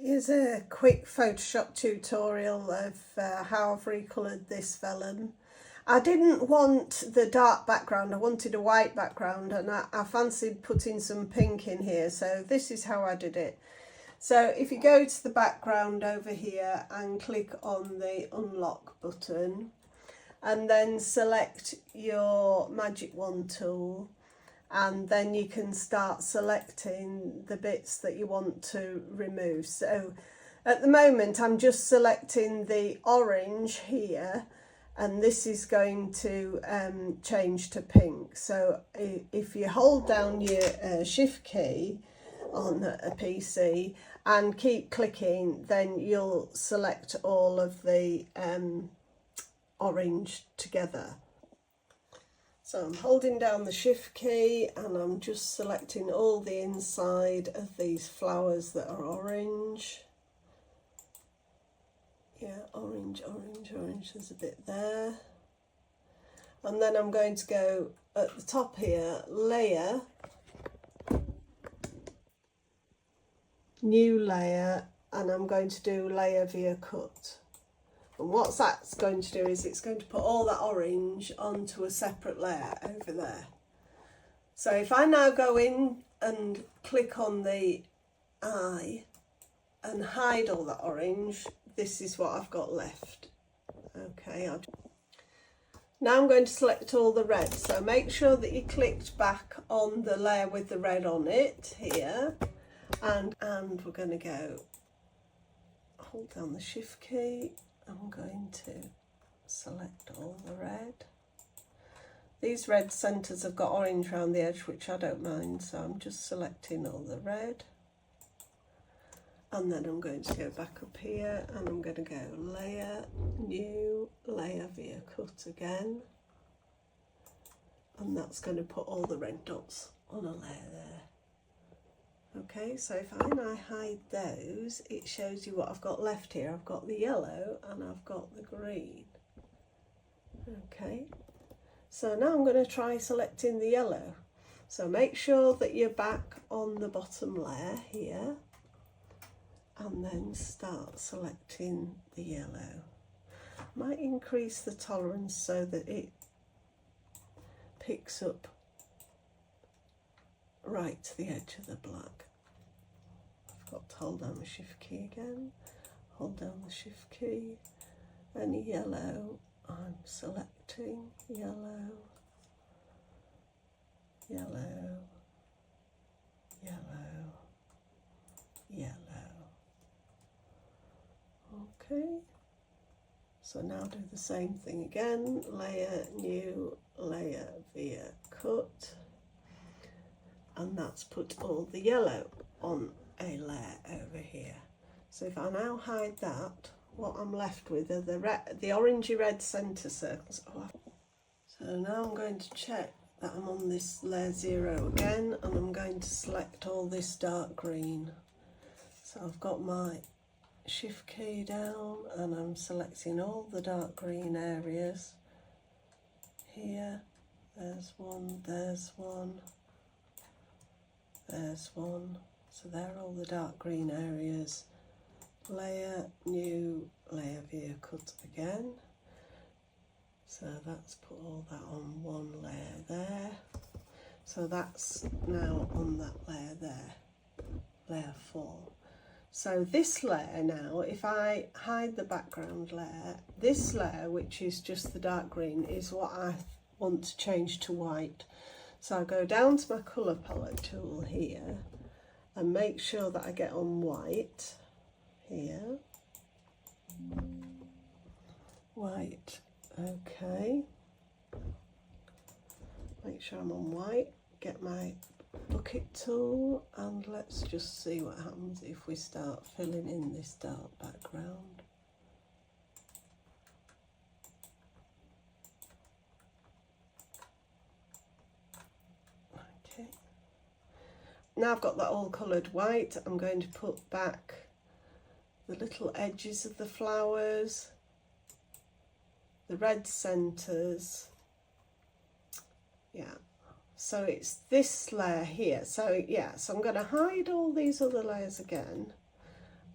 Here's a quick Photoshop tutorial of how I've recoloured this vellum. I didn't want the dark background, I wanted a white background, and I fancied putting some pink in here, so this is how I did it. So if you go to the background over here and click on the unlock button and then select your magic wand tool, and then you can start selecting the bits that you want to remove. So at the moment I'm just selecting the orange here, and this is going to change to pink. So if you hold down your shift key on a PC and keep clicking, then you'll select all of the orange together. So I'm holding down the shift key and I'm just selecting all the inside of these flowers that are orange. Yeah, orange, orange, orange, there's a bit there. And then I'm going to go at the top here, layer, new layer, and I'm going to do layer via cut. And what that's going to do is it's going to put all that orange onto a separate layer over there. So if I now go in and click on the eye and hide all that orange, this is what I've got left. Okay, now I'm going to select all the red. So make sure that you clicked back on the layer with the red on it here, and we're going to go hold down the shift key. I'm going to select all the red. These red centres have got orange around the edge, which I don't mind, so I'm just selecting all the red. And then I'm going to go back up here and I'm going to go layer, new, layer via cut again. And that's going to put all the red dots on a layer there. Okay, so if I now hide those, it shows you what I've got left here. I've got the yellow and I've got the green. Okay, so now I'm going to try selecting the yellow. So make sure that you're back on the bottom layer here and then start selecting the yellow. Might increase the tolerance so that it picks up right to the edge of the black. I've got to hold down the shift key again, hold down the shift key, and yellow, I'm selecting yellow, yellow, yellow, yellow. Okay, so now do the same thing again, layer, new, layer via cut. And that's put all the yellow on a layer over here. So if I now hide that, what I'm left with are the orangey red centre circles. So now I'm going to check that I'm on this layer 0 again, and I'm going to select all this dark green. So I've got my shift key down and I'm selecting all the dark green areas. Here, there's one, there's one. There's one, so there are all the dark green areas. Layer, new, layer via cut again. So that's put all that on one layer there. So that's now on that layer there, layer 4. So this layer now, if I hide the background layer, this layer, which is just the dark green, is what I want to change to white. So I go down to my colour palette tool here and make sure that I get on white here. White, okay. Make sure I'm on white, get my bucket tool, and let's just see what happens if we start filling in this dark background. Now I've got that all coloured white, I'm going to put back the little edges of the flowers, the red centres, yeah, so it's this layer here. So yeah, so I'm going to hide all these other layers again,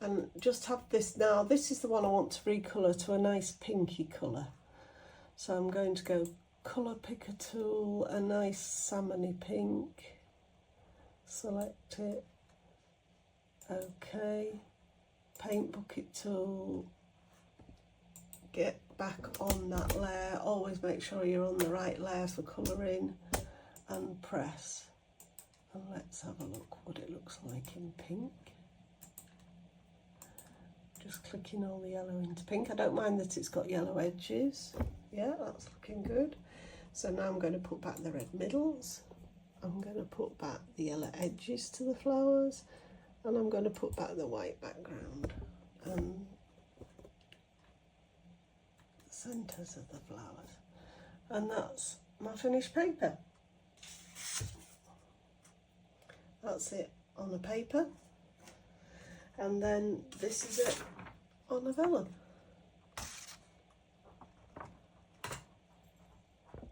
and just have this. Now this is the one I want to recolour to a nice pinky colour. So I'm going to go colour picker tool, a nice salmony pink, select it, okay, paint bucket tool, get back on that layer, always make sure you're on the right layer for colouring, and press. And let's have a look what it looks like in pink. Just clicking all the yellow into pink. I don't mind that it's got yellow edges. Yeah, that's looking good. So now I'm going to put back the red middles. I'm going to put back the yellow edges to the flowers. And I'm going to put back the white background and the centres of the flowers. And that's my finished paper. That's it on the paper. And then this is it on a vellum.